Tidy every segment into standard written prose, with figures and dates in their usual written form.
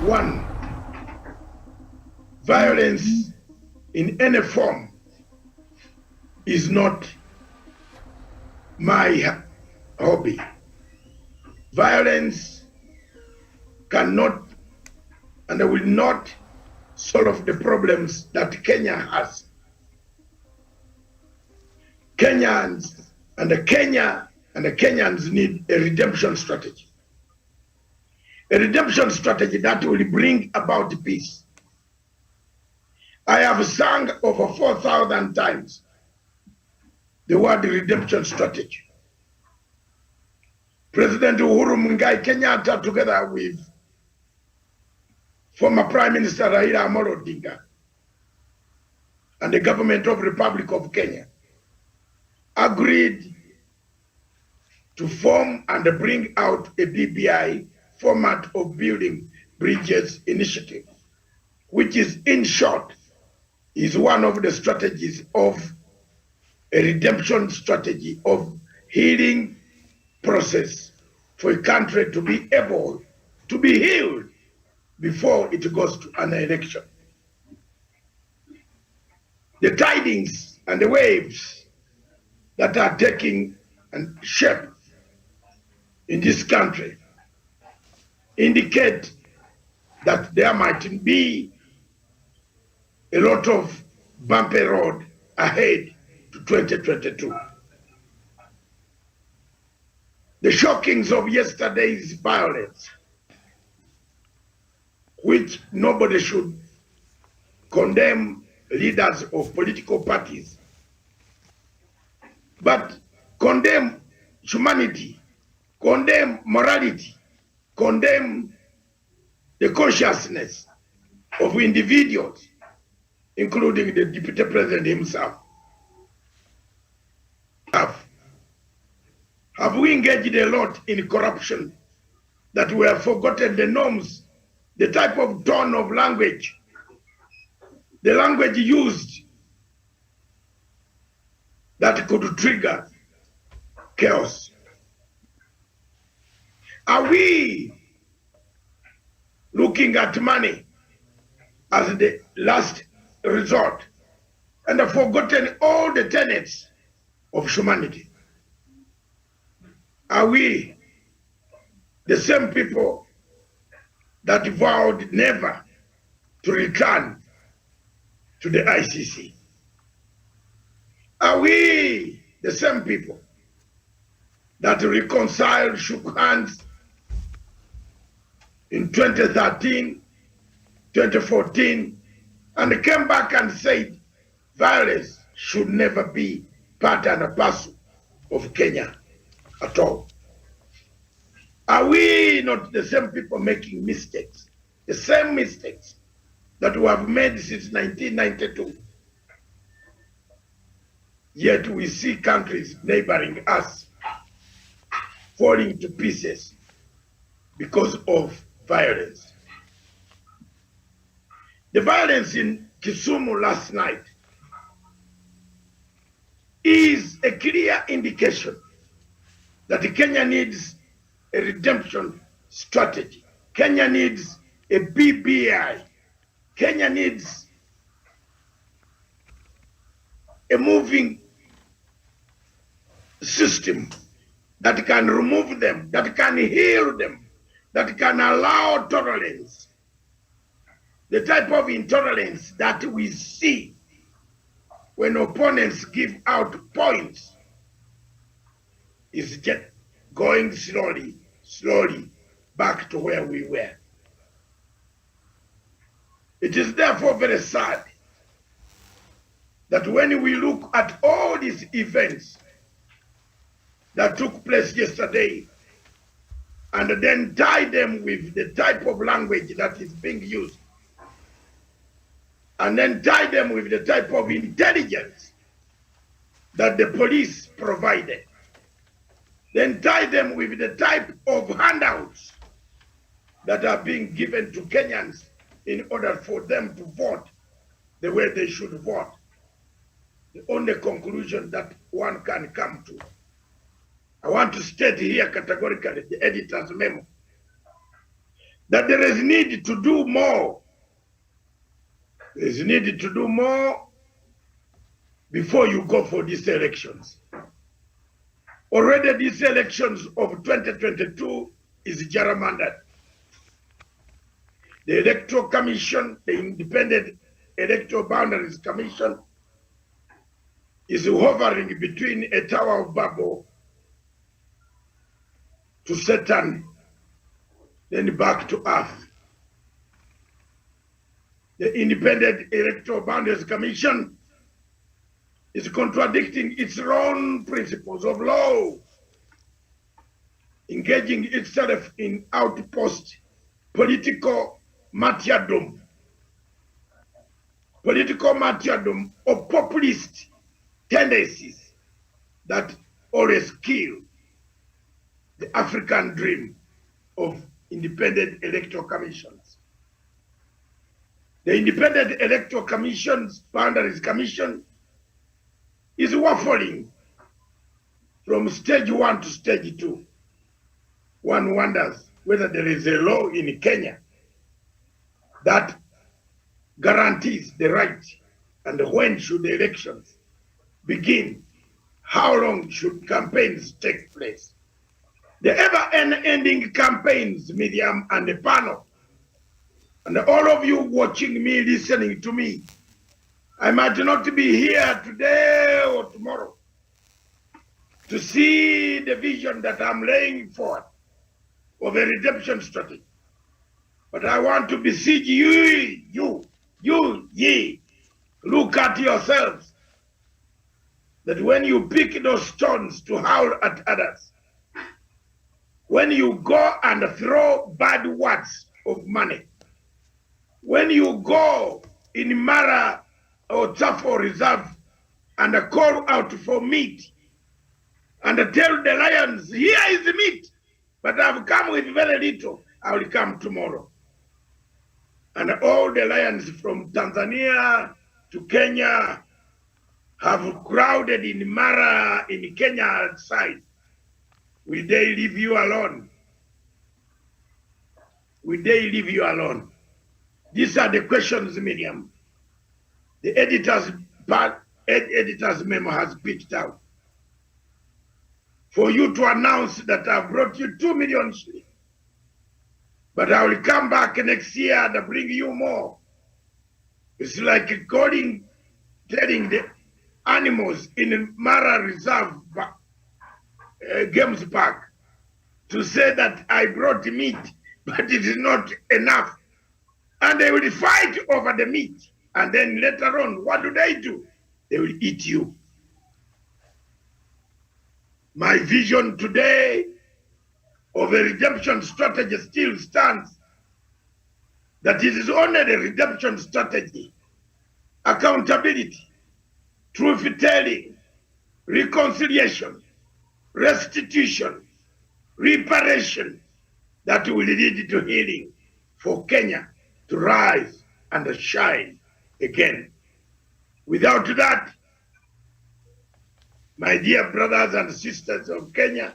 One, violence in any form is not my hobby. Violence cannot and will not solve the problems that Kenya has. Kenyans and the Kenyans need a redemption strategy. A redemption strategy that will bring about peace. I have sung over 4,000 times the word redemption strategy. President Uhuru Muigai Kenyatta, together with former Prime Minister Raila Amolo Odinga and the government of the Republic of Kenya, agreed to form and bring out a BBI format of building bridges initiative, which is, in short, is one of the strategies of a redemption strategy of healing process for a country to be able to be healed before it goes to an election. The tidings and the waves that are taking and shape in this country indicate that there might be a lot of bumpy road ahead to 2022. The shockings of yesterday's violence, which nobody should condemn leaders of political parties, but condemn humanity, condemn morality, condemn the consciousness of individuals, including the Deputy President himself. Have we engaged a lot in corruption that we have forgotten the norms, the type of tone of language, the language used that could trigger chaos? Are we looking at money as the last resort and have forgotten all the tenets of humanity? Are we the same people that vowed never to return to the ICC? Are we the same people that reconciled, shook hands in 2013, 2014, and came back and said violence should never be part and parcel of Kenya at all? Are we not the same people making mistakes, the same mistakes that we have made since 1992? Yet we see countries neighboring us falling to pieces because of violence. The violence in Kisumu last night is a clear indication that Kenya needs a redemption strategy. Kenya needs a BBI. Kenya needs a moving system that can remove them, that can heal them, that can allow tolerance. The type of intolerance that we see when opponents give out points is just going slowly back to where we were. It is therefore very sad that when we look at all these events that took place yesterday and then tie them with the type of language that is being used, and then tie them with the type of intelligence that the police provided, then tie them with the type of handouts that are being given to Kenyans in order for them to vote the way they should vote. The only conclusion that one can come to, I want to state here categorically the editor's memo, that there is need to do more. There is need to do more before you go for these elections. Already these elections of 2022 is gerrymandered. The Electoral Commission, the Independent Electoral Boundaries Commission, is hovering between a Tower of Babel to Satan, then back to earth. The Independent Electoral Boundaries Commission is contradicting its own principles of law, engaging itself in outpost political martyrdom or populist tendencies that always kill the African dream of independent electoral commissions. The Independent Electoral Commission's Boundaries Commission is waffling from stage 1 to stage 2. One wonders whether there is a law in Kenya that guarantees the right, and when should the elections begin? How long should campaigns take place? The ever-ending campaigns, Miriam and the panel, and all of you watching me, listening to me, I might not be here today or tomorrow to see the vision that I'm laying forth of a redemption strategy. But I want to beseech you, ye, look at yourselves, that when you pick those stones to howl at others, when you go and throw bad words of money, when you go in Mara or Tafo Reserve and call out for meat and tell the lions, here is the meat, but I've come with very little, I will come tomorrow. And all the lions from Tanzania to Kenya have crowded in Mara, in Kenya side. Will they leave you alone? Will they leave you alone? These are the questions, Miriam. The editor's memo has picked out. For you to announce that I've brought you 2 million shillings, but I will come back next year and bring you more. It's like telling the animals in Mara Reserve Games Park to say that I brought meat, but it is not enough. And they will fight over the meat. And then later on, what do? They will eat you. My vision today of a redemption strategy still stands. That it is only the redemption strategy, accountability, truth-telling, reconciliation, restitution, reparation that will lead to healing for Kenya to rise and shine again. Without that, my dear brothers and sisters of Kenya,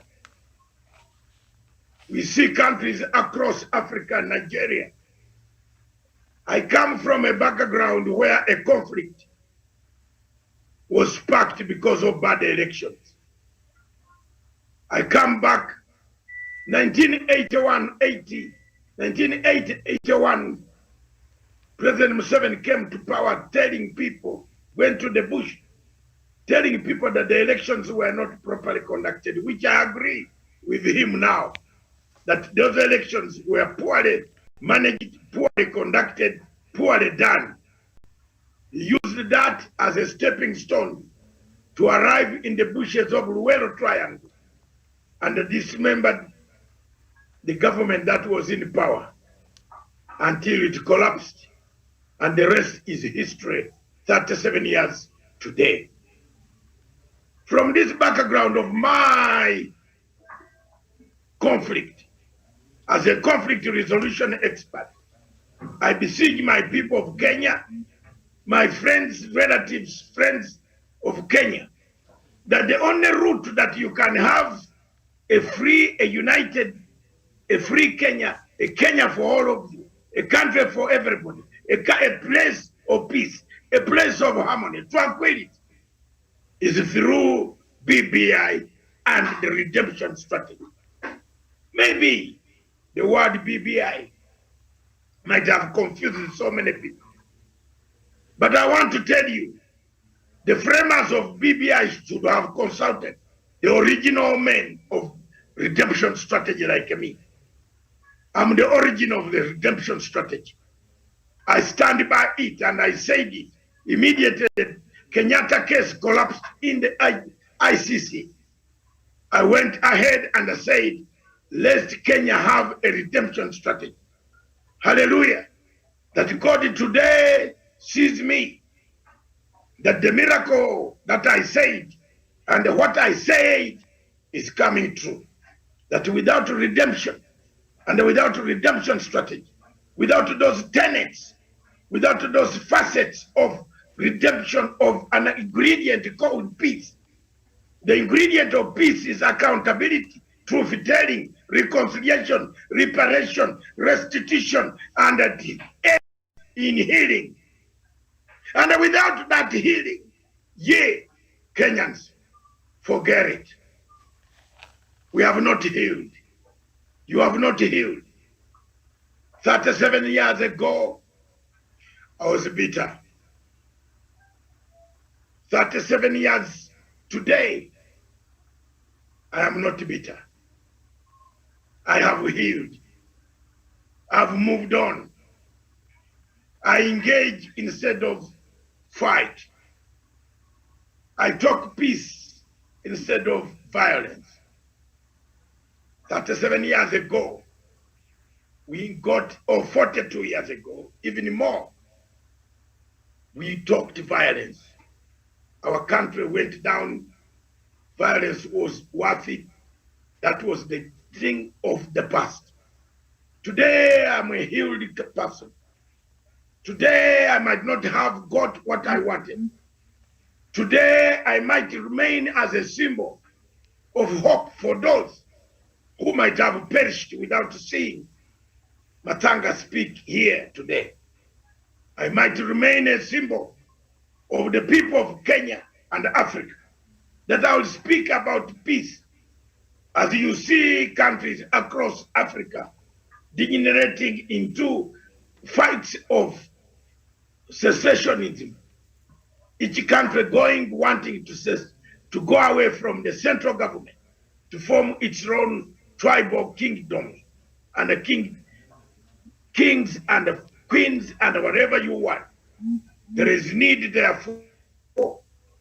we see countries across Africa and Nigeria. I come from a background where a conflict was sparked because of bad elections. I come back 1981, President Museveni came to power telling people, went to the bush, telling people that the elections were not properly conducted, which I agree with him now, that those elections were poorly managed, poorly conducted, poorly done. He used that as a stepping stone to arrive in the bushes of Luwero Triangle and dismembered the government that was in power until it collapsed. And the rest is history, 37 years today. From this background of my conflict, as a conflict resolution expert, I beseech my people of Kenya, my friends, relatives, friends of Kenya, that the only route that you can have a free, a united, a free Kenya a Kenya for all of you, a country for everybody, a place of peace, a place of harmony, tranquility, is through BBI and the redemption strategy. Maybe the word BBI might have confused so many people. But I want to tell you, the framers of BBI should have consulted the original men of redemption strategy like me. I'm the origin of the redemption strategy. I stand by it, and I said it immediately. The Kenyatta case collapsed in the ICC. I went ahead and I said, let Kenya have a redemption strategy. Hallelujah. That God today sees me. That the miracle that I said and what I said is coming true. That without redemption and without redemption strategy, without those tenets, without those facets of redemption of an ingredient called peace, the ingredient of peace is accountability, truth-telling, reconciliation, reparation, restitution, and in healing. And without that healing, Kenyans, forget it. We have not healed. You have not healed. 37 years ago, I was bitter. 37 years today, I am not bitter. I have healed. I have moved on. I engage instead of fight. I talk peace instead of violence. 37 years ago, we got, or 42 years ago, even more, we talked violence. Our country went down. Violence was worth it. That was the thing of the past. Today, I'm a healed person. Today, I might not have got what I wanted. Today, I might remain as a symbol of hope for those who might have perished without seeing Matanga speak here today. I might remain a symbol of the people of Kenya and Africa, that I will speak about peace. As you see countries across Africa degenerating into fights of secessionism, each country wanting to go away from the central government, to form its own tribal kingdoms and the kings and the queens and whatever you want. There is need, therefore,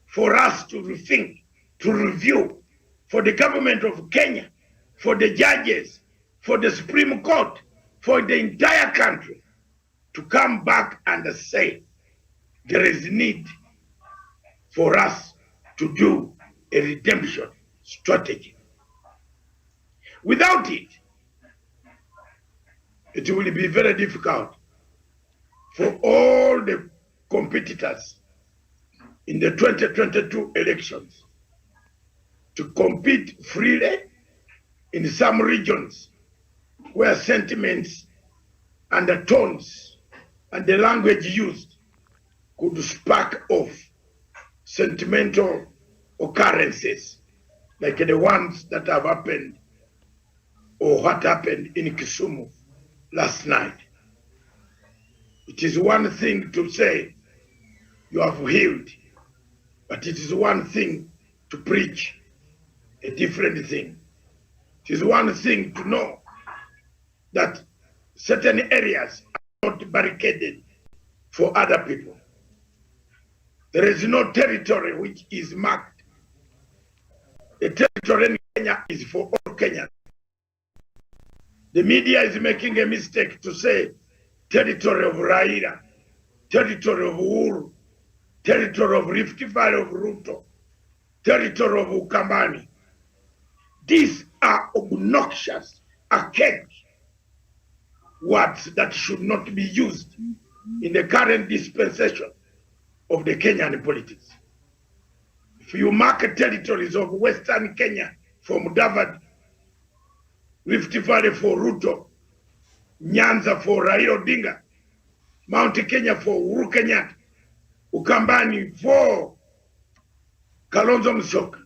for us to rethink, to review, for the government of Kenya, for the judges, for the Supreme Court, for the entire country to come back and say there is need for us to do a redemption strategy. Without it, it will be very difficult for all the competitors in the 2022 elections to compete freely in some regions where sentiments and the tones and the language used could spark off sentimental occurrences like the ones that have happened or what happened in Kisumu last night. It is one thing to say you have healed, but it is one thing to preach a different thing. It is one thing to know that certain areas are not barricaded for other people. There is no territory which is marked. The territory in Kenya is for all Kenyans. The media is making a mistake to say territory of Raila, territory of Uhuru, territory of Rift Valley of Ruto, territory of Ukambani. These are obnoxious, archaic words that should not be used in the current dispensation of the Kenyan politics. If you mark territories of Western Kenya for Mudavadi, Rift Valley for Ruto, Nyanza for Raila Odinga, Mount Kenya for Uhuru Kenyatta, Ukambani for Kalonzo Musyoka,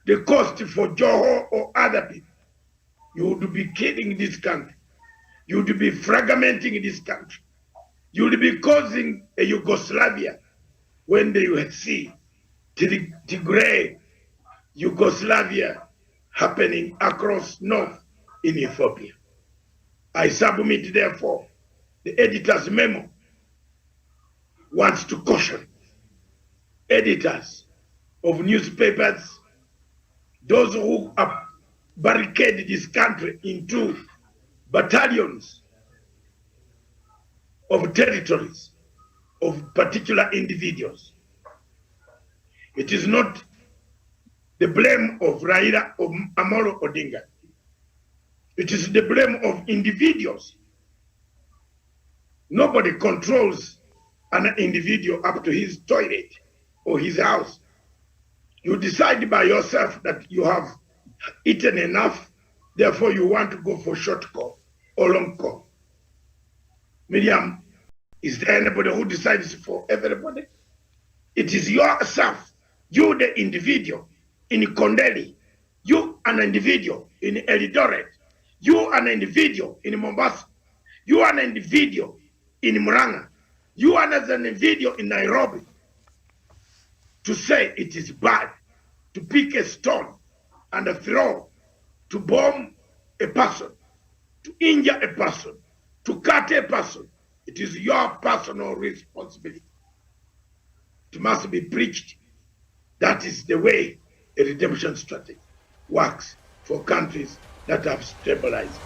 the cost for Joho or other people, you would be killing this country. You would be fragmenting this country. You would be causing a Yugoslavia when they see Tigray, Yugoslavia happening across north in Ethiopia. I submit, therefore, the editor's memo wants to caution editors of newspapers, those who have barricaded this country into battalions of territories of particular individuals. It is not the blame of Raila or Amolo Odinga. It is the blame of individuals. Nobody controls an individual up to his toilet or his house. You decide by yourself that you have eaten enough, therefore you want to go for short call or long call. Miriam, is there anybody who decides for everybody? It is yourself, you the individual in Kondeli, you an individual in Eldoret, you an individual in Mombasa, you an individual in Murang'a, you an individual in Nairobi, to say it is bad to pick a stone and throw, to bomb a person, to injure a person, to cut a person. It is your personal responsibility. It must be preached. That is the way a redemption strategy works for countries that have stabilized.